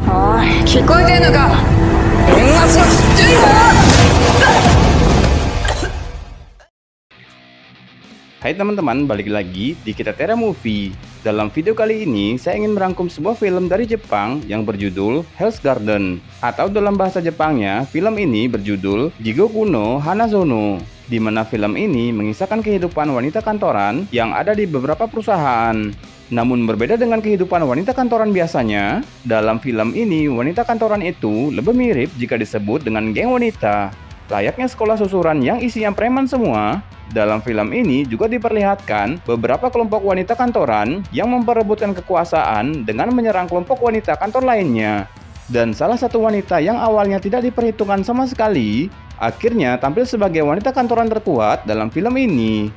おい、聞こえてんのか。電話しろ、ちっちゃいわ。Hai teman-teman, balik lagi di Kita Tera Movie. Dalam video kali ini, saya ingin merangkum sebuah film dari Jepang yang berjudul Hell's Garden. Atau dalam bahasa Jepangnya, film ini berjudul Jigoku no Hanazono, di mana film ini mengisahkan kehidupan wanita kantoran yang ada di beberapa perusahaan. Namun berbeda dengan kehidupan wanita kantoran biasanya, dalam film ini wanita kantoran itu lebih mirip jika disebut dengan geng wanita. Layaknya sekolah susuran yang isinya preman semua, dalam film ini juga diperlihatkan beberapa kelompok wanita kantoran yang memperebutkan kekuasaan dengan menyerang kelompok wanita kantor lainnya. Dan salah satu wanita yang awalnya tidak diperhitungkan sama sekali, akhirnya tampil sebagai wanita kantoran terkuat dalam film ini.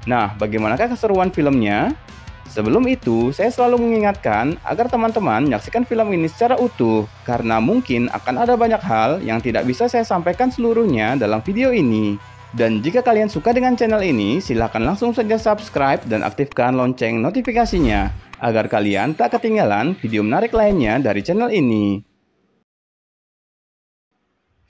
Nah, bagaimanakah keseruan filmnya? Sebelum itu, saya selalu mengingatkan agar teman-teman menyaksikan film ini secara utuh, karena mungkin akan ada banyak hal yang tidak bisa saya sampaikan seluruhnya dalam video ini. Dan jika kalian suka dengan channel ini, silahkan langsung saja subscribe dan aktifkan lonceng notifikasinya, agar kalian tak ketinggalan video menarik lainnya dari channel ini.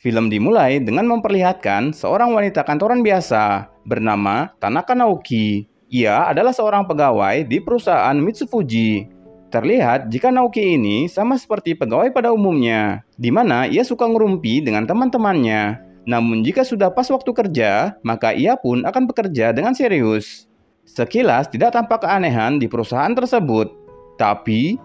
Film dimulai dengan memperlihatkan seorang wanita kantoran biasa, bernama Tanaka Naoki. Ia adalah seorang pegawai di perusahaan Mitsufuji. Terlihat jika Naoki ini sama seperti pegawai pada umumnya, di mana ia suka ngerumpi dengan teman-temannya. Namun jika sudah pas waktu kerja, maka ia pun akan bekerja dengan serius. Sekilas tidak tampak keanehan di perusahaan tersebut. Tapi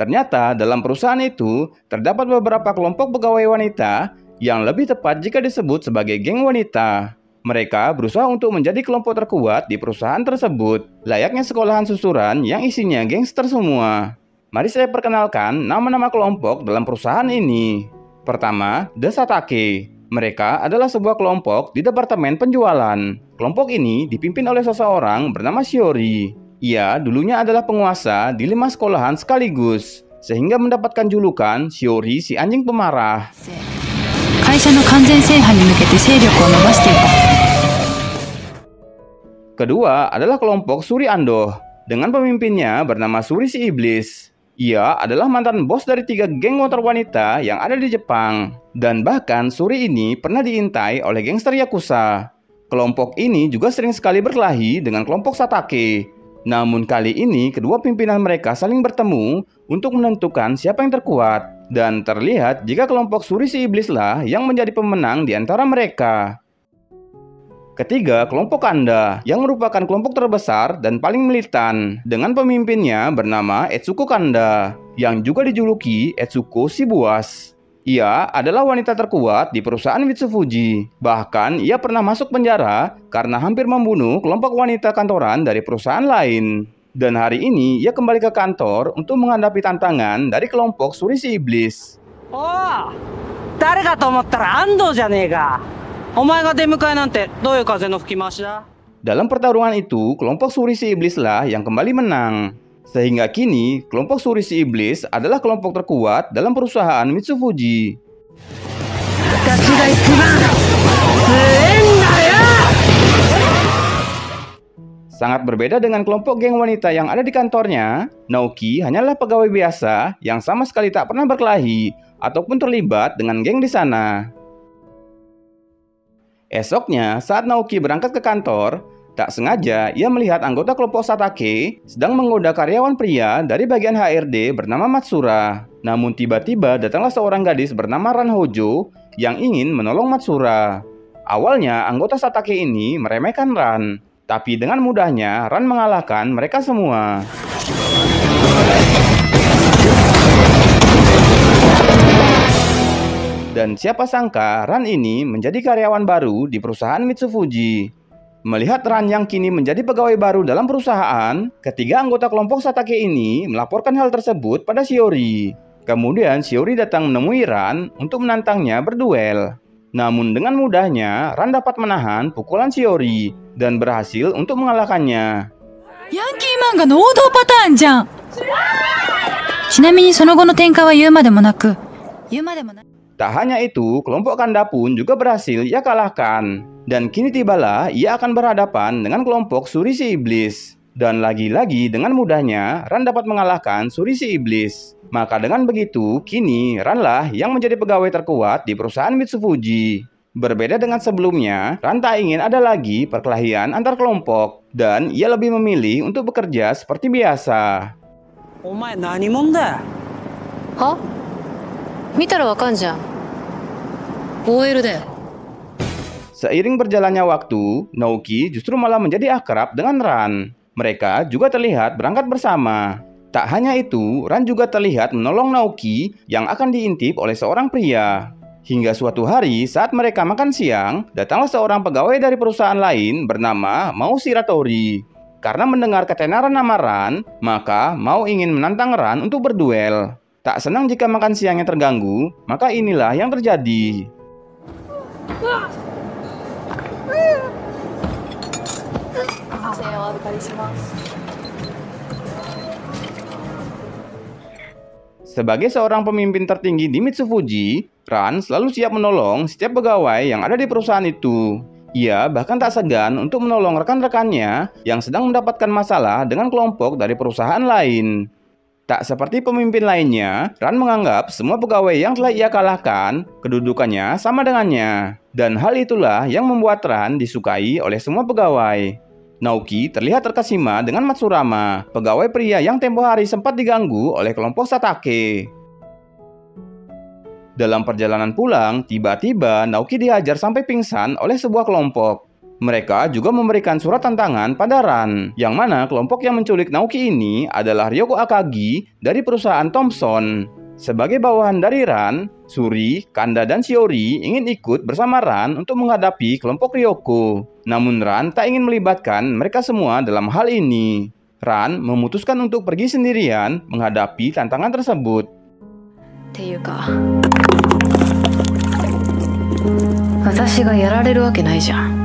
ternyata dalam perusahaan itu terdapat beberapa kelompok pegawai wanita yang lebih tepat jika disebut sebagai geng wanita. Mereka berusaha untuk menjadi kelompok terkuat di perusahaan tersebut, layaknya sekolahan susuran yang isinya gangster semua. Mari saya perkenalkan nama-nama kelompok dalam perusahaan ini. Pertama, The Satake. Mereka adalah sebuah kelompok di departemen penjualan. Kelompok ini dipimpin oleh seseorang bernama Shiori. Ia dulunya adalah penguasa di 5 sekolahan sekaligus, sehingga mendapatkan julukan Shiori si anjing pemarah. Kedua adalah kelompok Suri Ando, dengan pemimpinnya bernama Suri si Iblis. Ia adalah mantan bos dari 3 geng motor wanita yang ada di Jepang. Dan bahkan Suri ini pernah diintai oleh gangster Yakuza. Kelompok ini juga sering sekali berkelahi dengan kelompok Satake. Namun kali ini kedua pimpinan mereka saling bertemu untuk menentukan siapa yang terkuat. Dan terlihat jika kelompok Suri si Iblislah yang menjadi pemenang di antara mereka. Ketiga, kelompok Kanda, yang merupakan kelompok terbesar dan paling militan, dengan pemimpinnya bernama Etsuko Kanda, yang juga dijuluki Etsuko si Buas. Ia adalah wanita terkuat di perusahaan Mitsufuji. Bahkan ia pernah masuk penjara karena hampir membunuh kelompok wanita kantoran dari perusahaan lain. Dan hari ini ia kembali ke kantor untuk menghadapi tantangan dari kelompok Suri si Iblis. Oh,誰かと思ったら安藤じゃねえか。お前が出迎えなんてどういう風の吹き回しだ? Dalam pertarungan itu, kelompok Suri si Iblislah yang kembali menang. Sehingga kini, kelompok Suri si Iblis adalah kelompok terkuat dalam perusahaan Mitsufuji. Sangat berbeda dengan kelompok geng wanita yang ada di kantornya, Naoki hanyalah pegawai biasa yang sama sekali tak pernah berkelahi ataupun terlibat dengan geng di sana. Esoknya, saat Naoki berangkat ke kantor, tak sengaja ia melihat anggota kelompok Satake sedang menggoda karyawan pria dari bagian HRD bernama Matsura. Namun tiba-tiba datanglah seorang gadis bernama Ran Hojo yang ingin menolong Matsura. Awalnya anggota Satake ini meremehkan Ran, tapi dengan mudahnya Ran mengalahkan mereka semua. Dan siapa sangka Ran ini menjadi karyawan baru di perusahaan Mitsufuji. Melihat Ran yang kini menjadi pegawai baru dalam perusahaan, ketiga anggota kelompok Satake ini melaporkan hal tersebut pada Shiori. Kemudian Shiori datang menemui Ran untuk menantangnya berduel. Namun dengan mudahnya Ran dapat menahan pukulan Shiori dan berhasil untuk mengalahkannya. Yankee manga no oudou patternじゃん。ちなみにその後の展開は言うまでもなく。Tak hanya itu, kelompok Kanda pun juga berhasil ia kalahkan. Dan kini tibalah ia akan berhadapan dengan kelompok Suri si Iblis. Dan lagi-lagi dengan mudahnya Ran dapat mengalahkan Suri si Iblis. Maka dengan begitu, kini Ran lah yang menjadi pegawai terkuat di perusahaan Mitsufuji. Berbeda dengan sebelumnya, Ran tak ingin ada lagi perkelahian antar kelompok. Dan ia lebih memilih untuk bekerja seperti biasa. お前何者だよ。は？見たらわかんじゃん。OL だよ。 Seiring berjalannya waktu, Naoki justru malah menjadi akrab dengan Ran. Mereka juga terlihat berangkat bersama. Tak hanya itu, Ran juga terlihat menolong Naoki yang akan diintip oleh seorang pria. Hingga suatu hari saat mereka makan siang, datanglah seorang pegawai dari perusahaan lain bernama Mao Shiratori. Karena mendengar ketenaran nama Ran, maka Mao ingin menantang Ran untuk berduel. Tak senang jika makan siangnya terganggu, maka inilah yang terjadi. Sebagai seorang pemimpin tertinggi di Mitsufuji, Ran selalu siap menolong setiap pegawai yang ada di perusahaan itu. Ia bahkan tak segan untuk menolong rekan-rekannya yang sedang mendapatkan masalah dengan kelompok dari perusahaan lain. Tak seperti pemimpin lainnya, Ran menganggap semua pegawai yang telah ia kalahkan, kedudukannya sama dengannya. Dan hal itulah yang membuat Ran disukai oleh semua pegawai. Naoki terlihat terkesima dengan Matsurama, pegawai pria yang tempo hari sempat diganggu oleh kelompok Satake. Dalam perjalanan pulang, tiba-tiba Naoki dihajar sampai pingsan oleh sebuah kelompok. Mereka juga memberikan surat tantangan pada Ran, yang mana kelompok yang menculik Naoki ini adalah Ryoko Akagi dari perusahaan Thomson. Sebagai bawahan dari Ran, Suri, Kanda, dan Shiori ingin ikut bersama Ran untuk menghadapi kelompok Ryoko. Namun Ran tak ingin melibatkan mereka semua dalam hal ini. Ran memutuskan untuk pergi sendirian menghadapi tantangan tersebut. っていうか私がやられるわけないじゃん。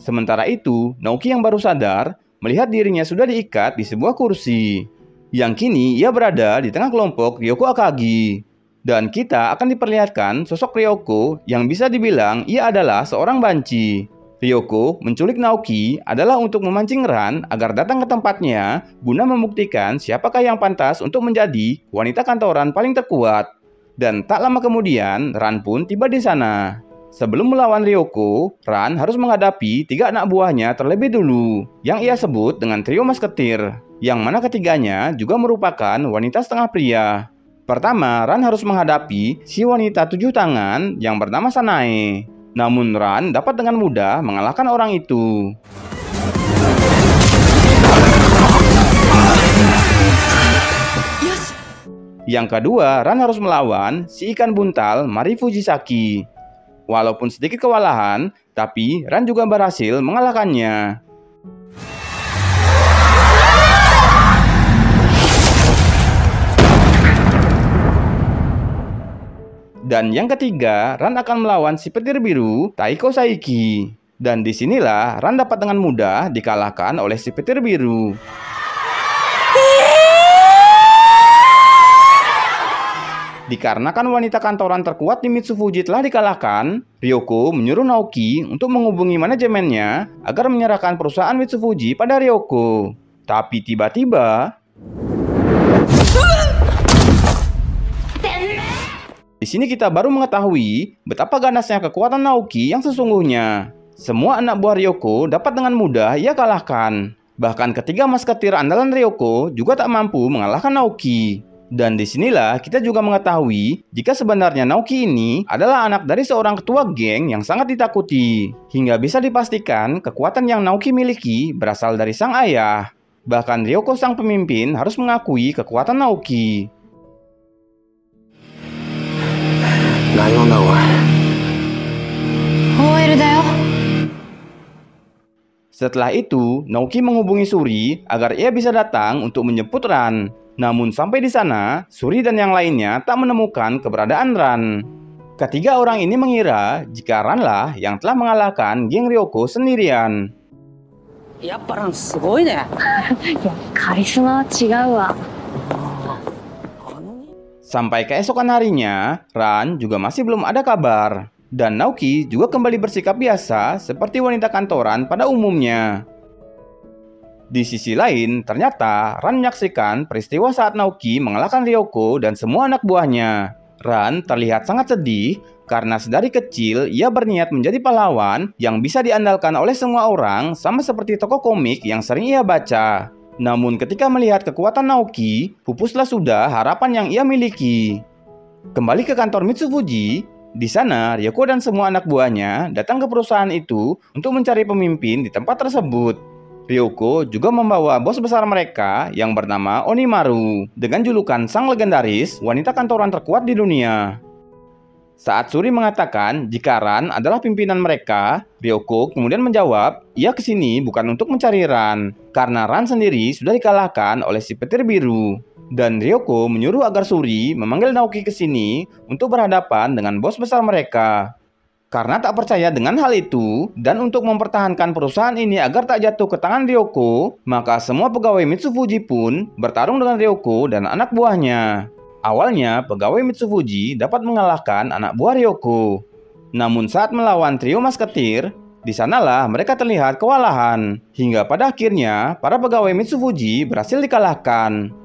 Sementara itu, Naoki yang baru sadar melihat dirinya sudah diikat di sebuah kursi. Yang kini ia berada di tengah kelompok Ryoko Akagi. Dan kita akan diperlihatkan sosok Ryoko yang bisa dibilang ia adalah seorang banci. Ryoko menculik Naoki adalah untuk memancing Ran agar datang ke tempatnya guna membuktikan siapakah yang pantas untuk menjadi wanita kantoran paling terkuat. Dan tak lama kemudian, Ran pun tiba di sana. Sebelum melawan Ryoko, Ran harus menghadapi 3 anak buahnya terlebih dulu, yang ia sebut dengan trio masketir, yang mana ketiganya juga merupakan wanita setengah pria. Pertama, Ran harus menghadapi si wanita 7 tangan yang bernama Sanae. Namun Ran dapat dengan mudah mengalahkan orang itu. Yang kedua, Ran harus melawan si ikan buntal Mari Fujisaki. Walaupun sedikit kewalahan, tapi Ran juga berhasil mengalahkannya. Dan yang ketiga, Ran akan melawan si petir biru Taiko Saiki. Dan disinilah Ran dapat dengan mudah dikalahkan oleh si petir biru. Dikarenakan wanita kantoran terkuat di Mitsufuji telah dikalahkan, Ryoko menyuruh Naoki untuk menghubungi manajemennya agar menyerahkan perusahaan Mitsufuji pada Ryoko. Tapi tiba-tiba di sini kita baru mengetahui betapa ganasnya kekuatan Naoki yang sesungguhnya. Semua anak buah Ryoko dapat dengan mudah ia kalahkan. Bahkan ketiga masketir andalan Ryoko juga tak mampu mengalahkan Naoki. Dan disinilah kita juga mengetahui jika sebenarnya Naoki ini adalah anak dari seorang ketua geng yang sangat ditakuti. Hingga bisa dipastikan kekuatan yang Naoki miliki berasal dari sang ayah. Bahkan Ryoko sang pemimpin harus mengakui kekuatan Naoki. OL だよ。 Setelah itu, Naoki menghubungi Suri agar ia bisa datang untuk menjemput Ran. Namun sampai di sana, Suri dan yang lainnya tak menemukan keberadaan Ran. Ketiga orang ini mengira jika Ran lah yang telah mengalahkan geng Ryoko sendirian. やっぱランすごいね。いや、カリスマは違うわ。Sampai keesokan harinya, Ran juga masih belum ada kabar. Dan Naoki juga kembali bersikap biasa seperti wanita kantoran pada umumnya. Di sisi lain, ternyata Ran menyaksikan peristiwa saat Naoki mengalahkan Ryoko dan semua anak buahnya. Ran terlihat sangat sedih karena sedari kecil ia berniat menjadi pahlawan yang bisa diandalkan oleh semua orang, sama seperti tokoh komik yang sering ia baca. Namun ketika melihat kekuatan Naoki, pupuslah sudah harapan yang ia miliki. Kembali ke kantor Mitsufuji, di sana Ryoko dan semua anak buahnya datang ke perusahaan itu untuk mencari pemimpin di tempat tersebut. Ryoko juga membawa bos besar mereka yang bernama Onimaru dengan julukan sang legendaris wanita kantoran terkuat di dunia. Saat Suri mengatakan jika Ran adalah pimpinan mereka, Ryoko kemudian menjawab, ia kesini bukan untuk mencari Ran, karena Ran sendiri sudah dikalahkan oleh si petir biru. Dan Ryoko menyuruh agar Suri memanggil Naoki ke sini untuk berhadapan dengan bos besar mereka. Karena tak percaya dengan hal itu, dan untuk mempertahankan perusahaan ini agar tak jatuh ke tangan Ryoko, maka semua pegawai Mitsufuji pun bertarung dengan Ryoko dan anak buahnya. Awalnya, pegawai Mitsufuji dapat mengalahkan anak buah Ryoko. Namun saat melawan trio Masketir, di sanalah mereka terlihat kewalahan. Hingga pada akhirnya, para pegawai Mitsufuji berhasil dikalahkan.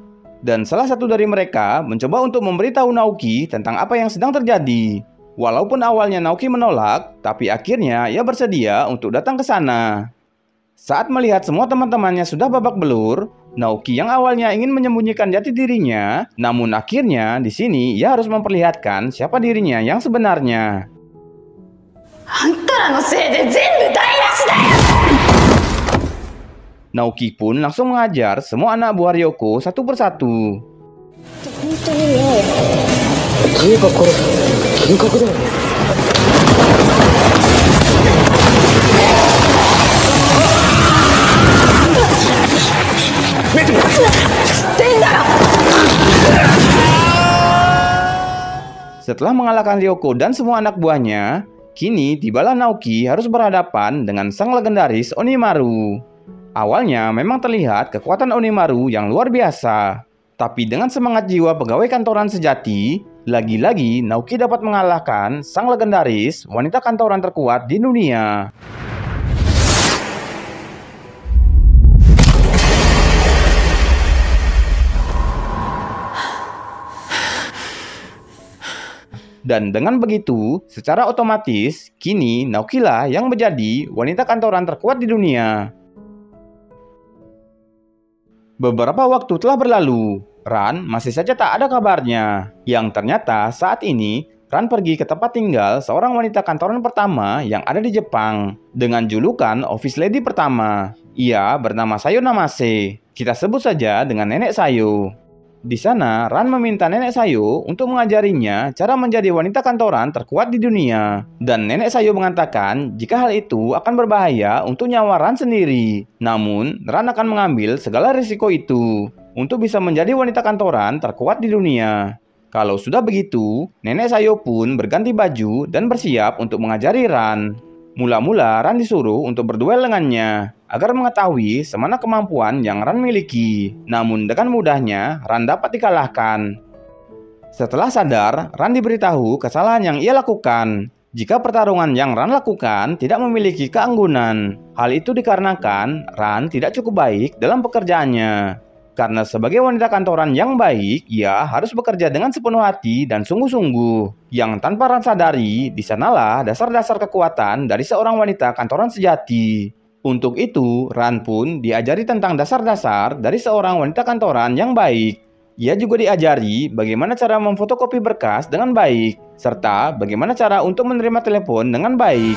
Dan salah satu dari mereka mencoba untuk memberitahu Naoki tentang apa yang sedang terjadi. Walaupun awalnya Naoki menolak, tapi akhirnya ia bersedia untuk datang ke sana. Saat melihat semua teman-temannya sudah babak belur, Naoki yang awalnya ingin menyembunyikan jati dirinya, namun akhirnya di sini ia harus memperlihatkan siapa dirinya yang sebenarnya. Naoki pun langsung mengajar semua anak buah Ryoko satu persatu. Setelah mengalahkan Ryoko dan semua anak buahnya, kini tibalah Naoki harus berhadapan dengan sang legendaris Onimaru. Awalnya memang terlihat kekuatan Onimaru yang luar biasa. Tapi dengan semangat jiwa pegawai kantoran sejati, lagi-lagi Naoki dapat mengalahkan sang legendaris wanita kantoran terkuat di dunia. Dan dengan begitu, secara otomatis, kini Naoki lah yang menjadi wanita kantoran terkuat di dunia. Beberapa waktu telah berlalu, Ran masih saja tak ada kabarnya. Yang ternyata saat ini, Ran pergi ke tempat tinggal seorang wanita kantoran pertama yang ada di Jepang, dengan julukan Office Lady pertama. Ia bernama Sayo Namase. Kita sebut saja dengan Nenek Sayo. Di sana, Ran meminta Nenek Sayo untuk mengajarinya cara menjadi wanita kantoran terkuat di dunia. Dan Nenek Sayo mengatakan jika hal itu akan berbahaya untuk nyawa Ran sendiri. Namun, Ran akan mengambil segala risiko itu untuk bisa menjadi wanita kantoran terkuat di dunia. Kalau sudah begitu, Nenek Sayo pun berganti baju dan bersiap untuk mengajari Ran. Mula-mula Ran disuruh untuk berduel dengannya agar mengetahui semana kemampuan yang Ran miliki. Namun dengan mudahnya Ran dapat dikalahkan. Setelah sadar, Ran diberitahu kesalahan yang ia lakukan. Jika pertarungan yang Ran lakukan tidak memiliki keanggunan. Hal itu dikarenakan Ran tidak cukup baik dalam pekerjaannya. Karena sebagai wanita kantoran yang baik, ia harus bekerja dengan sepenuh hati dan sungguh-sungguh. Yang tanpa Ran sadari, di sanalah dasar-dasar kekuatan dari seorang wanita kantoran sejati. Untuk itu, Ran pun diajari tentang dasar-dasar dari seorang wanita kantoran yang baik. Ia juga diajari bagaimana cara memfotokopi berkas dengan baik, serta bagaimana cara untuk menerima telepon dengan baik.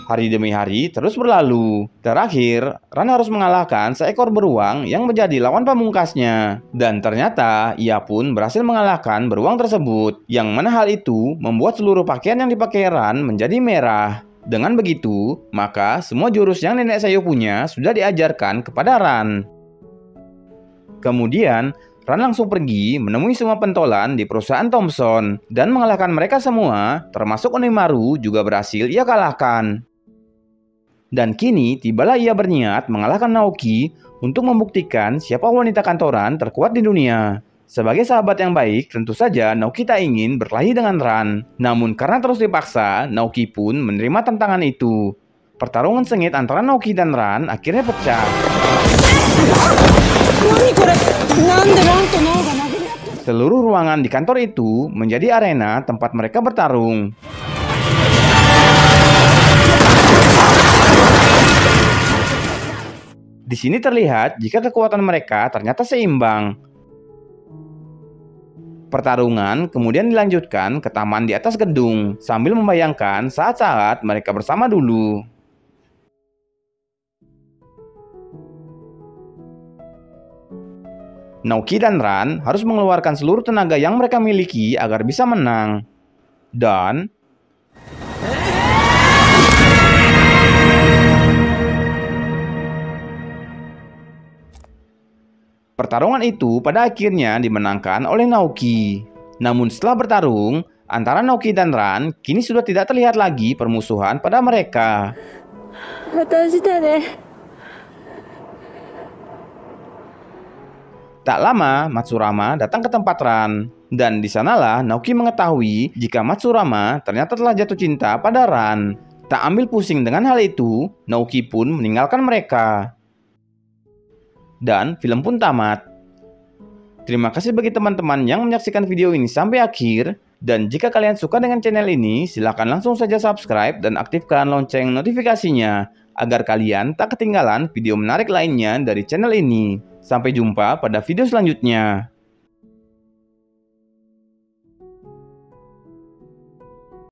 Hari demi hari terus berlalu. Terakhir, Ran harus mengalahkan seekor beruang yang menjadi lawan pamungkasnya. Dan ternyata, ia pun berhasil mengalahkan beruang tersebut. Yang mana hal itu membuat seluruh pakaian yang dipakai Ran menjadi merah. Dengan begitu, maka semua jurus yang Nenek Sayo punya sudah diajarkan kepada Ran. Kemudian, Ran langsung pergi menemui semua pentolan di perusahaan Thomson dan mengalahkan mereka semua, termasuk Onimaru juga berhasil ia kalahkan. Dan kini tibalah ia berniat mengalahkan Naoki untuk membuktikan siapa wanita kantoran terkuat di dunia. Sebagai sahabat yang baik, tentu saja Naoki tak ingin berkelahi dengan Ran. Namun karena terus dipaksa, Naoki pun menerima tantangan itu. Pertarungan sengit antara Naoki dan Ran akhirnya pecah. Seluruh ruangan di kantor itu menjadi arena tempat mereka bertarung. Di sini terlihat jika kekuatan mereka ternyata seimbang. Pertarungan kemudian dilanjutkan ke taman di atas gedung, sambil membayangkan saat-saat mereka bersama dulu. Naoki dan Ran harus mengeluarkan seluruh tenaga yang mereka miliki agar bisa menang. Dan pertarungan itu pada akhirnya dimenangkan oleh Naoki. Namun setelah bertarung, antara Naoki dan Ran kini sudah tidak terlihat lagi permusuhan pada mereka. Tak lama, Matsurama datang ke tempat Ran. Dan di sanalah Naoki mengetahui jika Matsurama ternyata telah jatuh cinta pada Ran. Tak ambil pusing dengan hal itu, Naoki pun meninggalkan mereka. Dan film pun tamat. Terima kasih bagi teman-teman yang menyaksikan video ini sampai akhir. Dan jika kalian suka dengan channel ini, silahkan langsung saja subscribe dan aktifkan lonceng notifikasinya agar kalian tak ketinggalan video menarik lainnya dari channel ini. Sampai jumpa pada video selanjutnya.